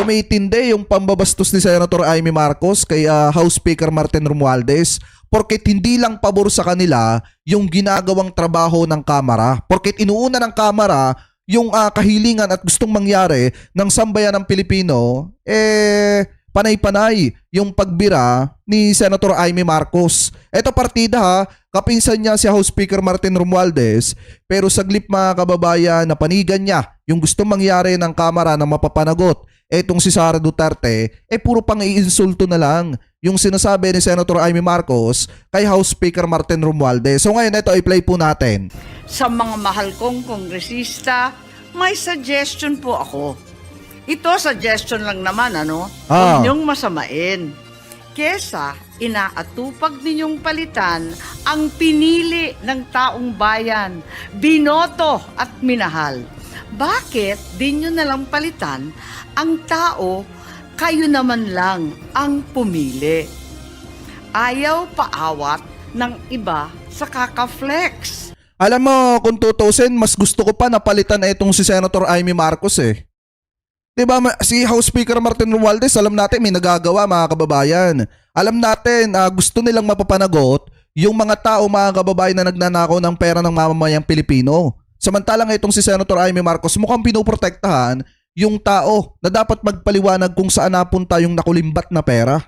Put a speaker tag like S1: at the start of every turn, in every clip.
S1: tumitindi yung pambabastos ni Senator Amy Marcos kay House Speaker Martin Romualdez porket hindi lang pabor sa kanila yung ginagawang trabaho ng Kamara. Porket inuuna ng Kamara yung kahilingan at gustong mangyari ng sambayan ng Pilipino, panay-panay yung pagbira ni Senator Amy Marcos. Ito partida ha, kapinsan niya si House Speaker Martin Romualdez, pero saglip mga kababayan na panigan niya yung gustong mangyari ng Kamara na mapapanagot. Etong si Sara Duterte, puro pang iinsulto na lang yung sinasabi ni Senator Amy Marcos kay House Speaker Martin Romualdez. So ngayon ito, i-play po natin.
S2: Sa mga mahal kong kongresista, may suggestion po ako. Ito, suggestion lang naman, ano? Huwag niyong masamain. Kesa inaatupag ninyong palitan ang pinili ng taong bayan, binoto at minahal. Bakit di nyo nalang palitan ang tao, kayo naman lang ang pumili? Ayaw paawat ng iba sa kakaflex.
S1: Alam mo, kung tutusin, mas gusto ko pa napalitan na itong si Senator Amy Marcos eh. Diba, si House Speaker Martin Romualdez, alam natin may nagagawa mga kababayan. Alam natin, gusto nilang mapapanagot yung mga tao mga kababayan na nagnanakaw ng pera ng mamamayang Pilipino. Samantalang itong si Senator Amy Marcos mukhang pinoprotektahan yung tao na dapat magpaliwanag kung saan napunta yung nakulimbat na pera.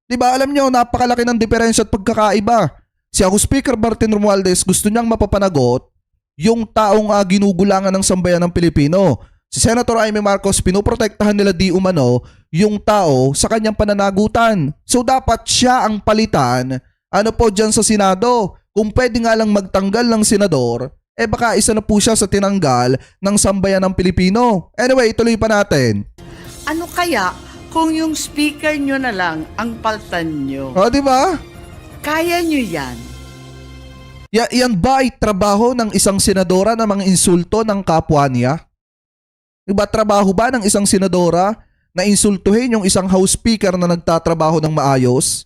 S1: Diba, alam nyo, napakalaki ng diferensya at pagkakaiba. Si House Speaker Martin Romualdez gusto niyang mapapanagot yung taong ginugulangan ng sambayan ng Pilipino. Si Senator Amy Marcos, pinoprotektahan nila di umano yung tao sa kanyang pananagutan. So dapat siya ang palitan, ano po dyan sa Senado. Kung pwede nga lang magtanggal ng senador, baka isa na po siya sa tinanggal ng sambayan ng Pilipino. Anyway, ituloy pa natin.
S2: Ano kaya kung yung speaker nyo na lang ang paltan nyo?
S1: O, di ba?
S2: Kaya nyo yan?
S1: Yan ba ay trabaho ng isang senadora na mga insulto ng kapwa niya? Diba trabaho ba ng isang senadora na insultuhin yung isang House Speaker na nagtatrabaho ng maayos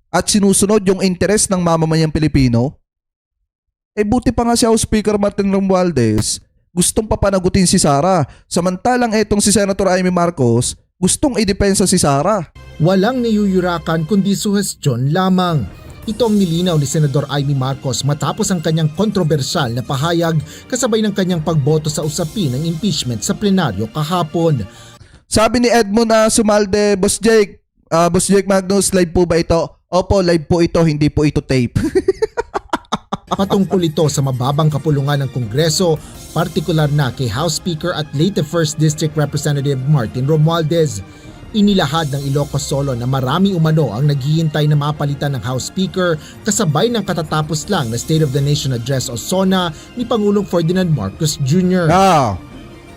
S1: at sinusunod yung interes ng mamamayang Pilipino? Buti pa nga si House Speaker Martin Romualdez gustong papanagutin si Sara, samantalang etong si Senator Amy Marcos gustong idepensa si Sara.
S3: Walang niyuyurakan kundi suhestyon lamang. Ito ang nilinaw ni Senador Amy Marcos matapos ang kanyang kontrobersyal na pahayag kasabay ng kanyang pagboto sa usapin ng impeachment sa plenaryo kahapon.
S1: Sabi ni Edmond Sumalde, Boss Jake Magnus, live po ba ito? Opo, live po ito, hindi po ito tape.
S3: Patungkol ito sa mababang kapulungan ng Kongreso, partikular na kay House Speaker at late 1st District Representative Martin Romualdez. Inilahad ng Ilocos Solo na marami umano ang naghihintay na mapalitan ng House Speaker kasabay ng katatapos lang na State of the Nation Address o SONA ni Pangulong Ferdinand Marcos Jr.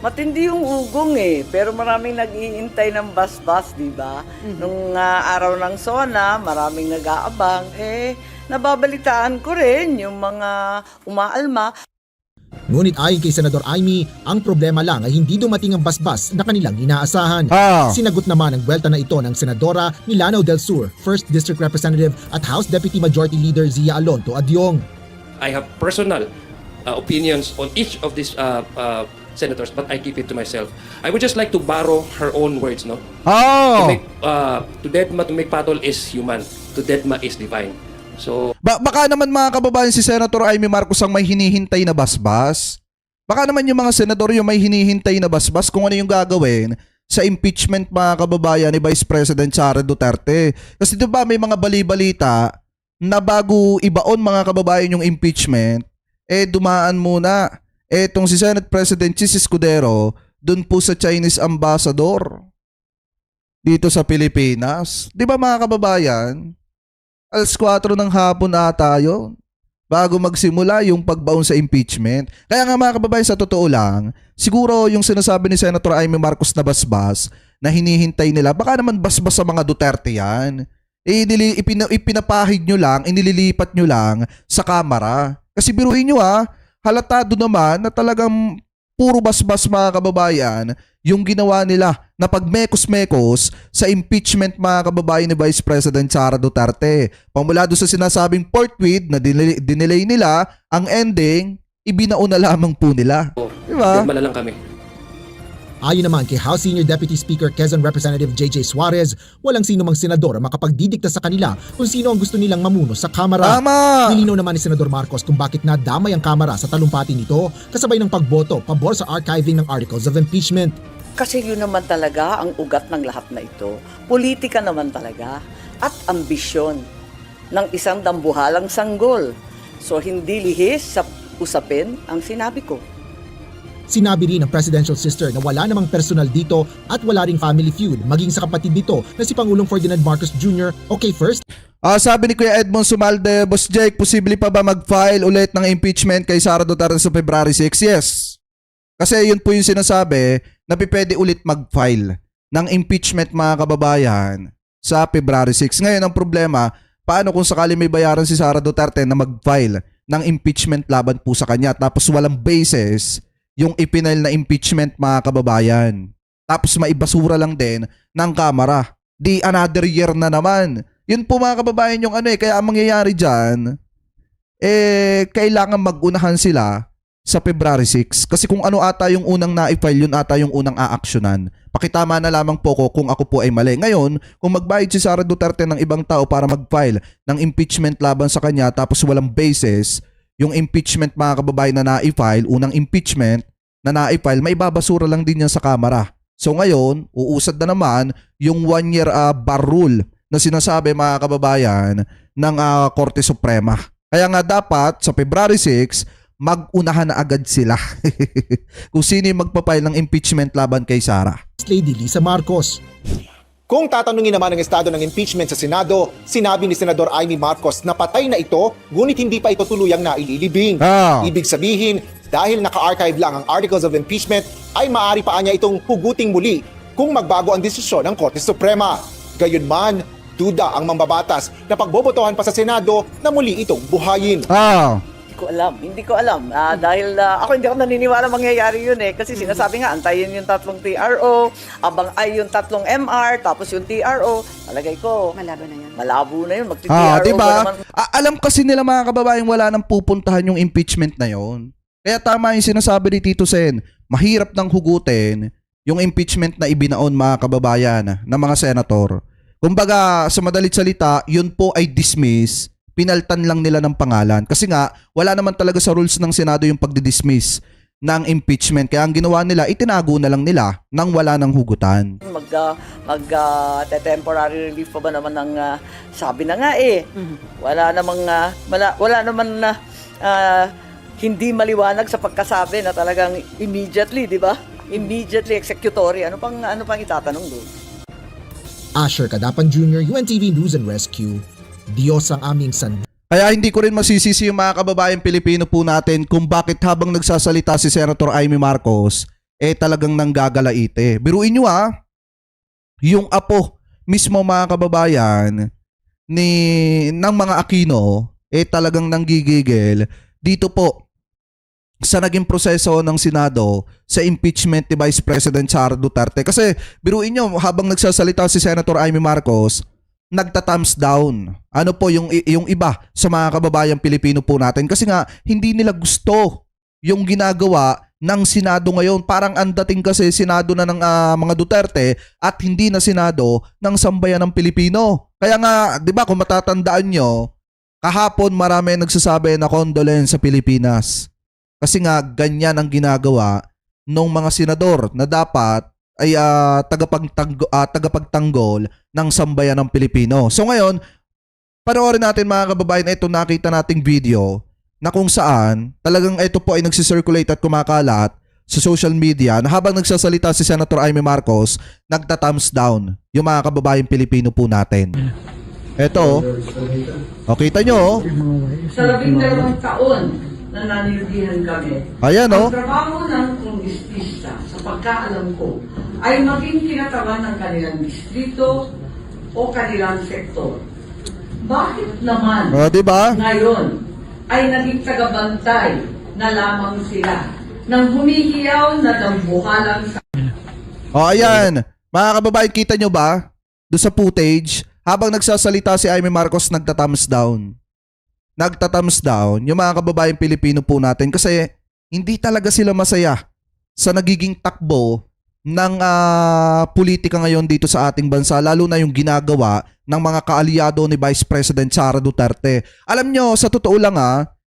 S2: Matindi yung ugong pero maraming nag-iintay ng bas-bas, di ba? Nung araw ng SONA, maraming nag-aabang. Nababalitaan ko rin yung mga umaalma.
S3: Ngunit ayon kay Senador Amy, ang problema lang ay hindi dumating ang basbas na kanilang inaasahan. Sinagot naman ang buwelta na ito ng Senadora ni Lanao del Sur, 1st District Representative at House Deputy Majority Leader Zia Alonto Adyong.
S4: I have personal opinions on each of these senators, but I keep it to myself. I would just like to borrow her own words, no? To make battle is human, to deadma is divine. So,
S1: baka naman mga kababayan si Senator Amy Marcos ang may hinihintay na basbas. Baka naman yung mga senador yung may hinihintay na basbas kung ano yung gagawin sa impeachment mga kababayan ni Vice President Sara Duterte. Kasi diba may mga bali-balita na bago ibaon mga kababayan yung impeachment, dumaan muna etong si Senate President Chis Escudero dun po sa Chinese Ambassador dito sa Pilipinas. Diba mga kababayan? Alas 4 ng hapon ata yun bago magsimula yung pagbaon sa impeachment. Kaya nga mga kababayan, sa totoo lang, siguro yung sinasabi ni Senator Amy Marcos na basbas na hinihintay nila, baka naman basbas sa mga Duterte yan. Ipinapahid nyo lang, inililipat nyo lang sa Kamara. Kasi biruin nyo halatado naman na talagang puro basbas mga kababayan yung ginawa nila na pagmekos-mekos sa impeachment mga kababayan ni Vice President Sara Duterte. Pamula doon sa sinasabing forthwith na dinelay nila, ang ending, ibinao na lamang po nila.
S4: Diba? Deadma na lang kami.
S3: Ayon naman kay House Senior Deputy Speaker Quezon Representative JJ Suarez, walang sino mang senador ang makapagdidikta sa kanila kung sino ang gusto nilang mamuno sa Kamara.
S1: Tama!
S3: Nilinaw naman ni Senador Marcos kung bakit nadamay ang Kamara sa talumpati nito kasabay ng pagboto pabor sa archiving ng articles of impeachment.
S5: Kasi yun naman talaga ang ugat ng lahat na ito. Politika naman talaga at ambisyon ng isang dambuhalang sanggol. So hindi lihis sa usapin ang sinabi ko.
S3: Sinabi rin ng presidential sister na wala namang personal dito at wala ring family feud maging sa kapatid nito na si Pangulong Ferdinand Marcos Jr. Okay first?
S1: Sabi ni Kuya Edmond Sumalde, Boss Jake, posible pa ba mag-file ulit ng impeachment kay Sara Duterte sa February 6? Yes. Kasi yun po yung sinasabi na pwede ulit mag-file ng impeachment mga kababayan sa February 6. Ngayon ang problema, paano kung sakali may bayaran si Sara Duterte na mag-file ng impeachment laban po sa kanya tapos walang basis yung ipinail na impeachment mga kababayan. Tapos maibasura lang din ng Kamara. Di another year na naman. Yun po mga kababayan yung kaya ang mangyayari dyan, kailangan magunahan sila sa February 6. Kasi kung ano ata yung unang na-file, yun ata yung unang aaksyonan. Pakitama na lamang po ko kung ako po ay mali. Ngayon, kung magbayad si Sara Duterte ng ibang tao para mag-file ng impeachment laban sa kanya tapos walang basis, yung impeachment mga kababayan na na-file, unang impeachment na na-file, may babasura lang din yan sa Kamara. So ngayon, uusad na naman yung 1-year bar rule na sinasabi mga kababayan ng Korte Suprema. Kaya nga dapat sa February 6, mag-unahan na agad sila kung sino yung magpapile ng impeachment laban kay Sara.
S3: Lady Lisa Marcos.
S6: Kung tatanungin naman ang estado ng impeachment sa Senado, sinabi ni Senador Amy Marcos na patay na ito, ngunit hindi pa ito tuluyang naililibing. Ibig sabihin, dahil naka-archive lang ang articles of impeachment, ay maaari pa niya itong huguting muli kung magbago ang desisyon ng Korte Suprema. Gayunman, duda ang mambabatas na pagbobotohan pa sa Senado na muli itong buhayin.
S5: Hindi ko alam. Dahil ako hindi ako naniniwala mangyayari yun kasi sinasabi nga, antayin yung 3 TRO, abang ay yung 3 MR, tapos yung TRO. Palagay ko, malabo na yun. Malabo na yun. Magti-TRO
S1: diba?
S5: naman.
S1: Alam kasi nila mga kababayan wala nang pupuntahan yung impeachment na yon. Kaya tama yung sinasabi ni Tito Sen, mahirap nang hugutin yung impeachment na ibinaon mga kababayan ng mga senator. Kumbaga, sa madalit salita, yun po ay dismiss. Pinaltan lang nila ng pangalan. Kasi nga, wala naman talaga sa rules ng Senado yung pagdidismiss ng impeachment. Kaya ang ginawa nila, itinago na lang nila nang wala ng hugutan.
S5: Temporary relief pa ba naman ng sabi na nga wala naman na hindi maliwanag sa pagkasabi na talagang immediately, di ba? Immediately executory. Ano pang itatanong doon?
S3: Asher Kadapan Jr., UNTV News and Rescue. Diyos ang aming sandalan.
S1: Kaya hindi ko rin masisisi yung mga kababayang Pilipino po natin kung bakit habang nagsasalita si Senator Amy Marcos, talagang nanggagalaite. Biruin nyo yung apo mismo mga kababayan ng mga Aquino, talagang nanggigigil dito po sa naging proseso ng Senado sa impeachment ni Vice President Sara Duterte. Kasi biruin nyo, habang nagsasalita si Senator Amy Marcos, nagta-thumbs down. Ano po yung iba sa mga kababayang Pilipino po natin kasi nga hindi nila gusto yung ginagawa ng Senado ngayon. Parang ang dating kasi Senado na ng mga Duterte at hindi na Senado ng sambayan ng Pilipino. Kaya nga, 'di ba, kung matatandaan nyo, kahapon marami nagsasabi na condolence sa Pilipinas. Kasi nga ganyan ang ginagawa ng mga senador na dapat ay tagapagtanggol ng sambayan ng Pilipino. So ngayon, panoorin natin mga kababayan ito nakita nating video na kung saan talagang ito po ay nagsisirculate at kumakalat sa social media na habang nagsasalita si Senator Amy Marcos, nagta-thumbs down yung mga kababayang Pilipino po natin. Ito, kita nyo.
S2: Sa 12 taon na nanilbihan kami,
S1: Ayan
S2: ang trabaho ng kongresista, sa pagkaalam ko, ay maging kinatawan ng kanilang distrito o kanilang sektor. Bakit naman
S1: diba?
S2: ngayon ay naging tagabantay na lamang sila ng humihiyaw na dambuhalang sa...
S1: Ayan. Mga kababayan, kita nyo ba? Doon sa footage, habang nagsasalita si Amy Marcos, nagta-thumbs down. Nagta-thumbs down yung mga kababayang Pilipino po natin kasi hindi talaga sila masaya sa nagiging takbo ng politika ngayon dito sa ating bansa, lalo na yung ginagawa ng mga kaalyado ni Vice President Sara Duterte. Alam nyo, sa totoo lang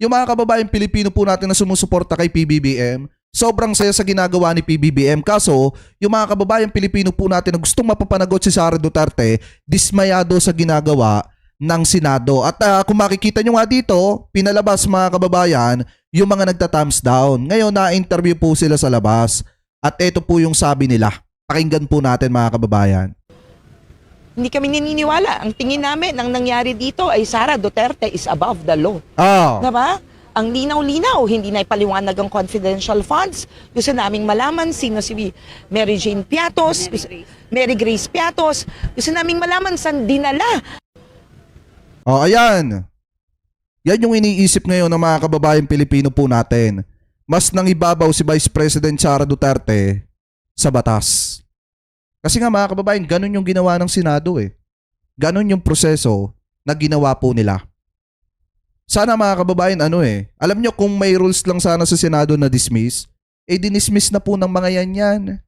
S1: yung mga kababayang Pilipino po natin na sumusuporta kay PBBM, sobrang saya sa ginagawa ni PBBM. Kaso, yung mga kababayang Pilipino po natin na gustong mapapanagot si Sara Duterte, dismayado sa ginagawa ng Senado. At kung makikita nyo nga dito, pinalabas mga kababayan, yung mga nagta-thumbs down. Ngayon, na-interview po sila sa labas. At ito po yung sabi nila. Pakinggan po natin mga kababayan.
S7: Hindi kami naniniwala. Ang tingin namin, ang nangyari dito ay Sara Duterte is above the law.
S1: Oh.
S7: Diba? Ang linaw-linaw, hindi na ipaliwanag ang confidential funds. Gusto naming malaman sino si Mary Jane Piatos, Mary Grace Piatos. Gusto naming malaman saan dinala.
S1: Oh, ayan. Yan yung iniisip ngayon ng mga kababayang Pilipino po natin. Mas nangibabaw si Vice President Sara Duterte sa batas. Kasi nga mga kababayan, ganun yung ginawa ng Senado eh. Ganun yung proseso na ginawa po nila. Sana mga kababayan, alam nyo kung may rules lang sana sa Senado na dismiss, dinismiss na po ng mga yan.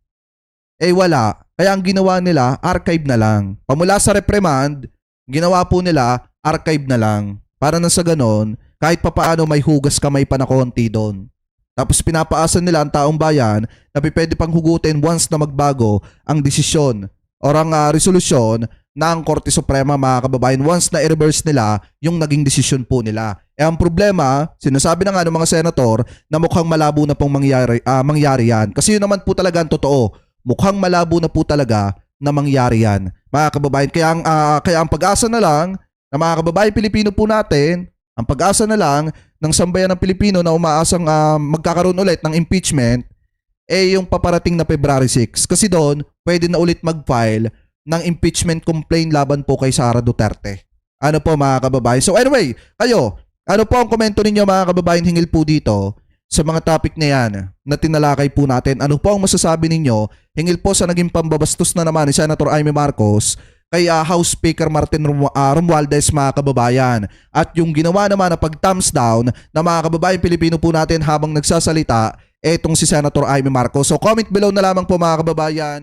S1: Wala. Kaya ang ginawa nila, archive na lang. Pamula sa reprimand, ginawa po nila, archive na lang. Para na sa ganon, kahit papaano may hugas kamay pa na konti doon. Tapos pinapaasa nila ang taong bayan na pwede pang hugutin once na magbago ang desisyon o ang resolusyon ng Korte Suprema mga kababayan once na i-reverse nila yung naging desisyon po nila. Ang problema, sinasabi na nga ng mga senator na mukhang malabo na pong mangyari yan. Kasi yun naman po talaga ang totoo. Mukhang malabo na po talaga na mangyari yan. Mga kababayan, kaya ang pag-asa na lang na mga kababayan Pilipino po natin, ang pag-asa na lang ng sambayan ng Pilipino na umaasang magkakaroon ulit ng impeachment yung paparating na February 6. Kasi doon, pwede na ulit mag-file ng impeachment complaint laban po kay Sara Duterte. Ano po mga kababayan? So anyway, kayo, ano po ang komento ninyo mga kababayan hinggil po dito sa mga topic na yan na tinalakay po natin? Ano po ang masasabi ninyo hinggil po sa naging pambabastos na naman ni Senator Amy Marcos kay House Speaker Martin Romualdez mga kababayan. At yung ginawa naman na pag-thumbs down na mga kababayan Pilipino po natin habang nagsasalita, etong si Senator Amy Marcos. So comment below na lamang po mga kababayan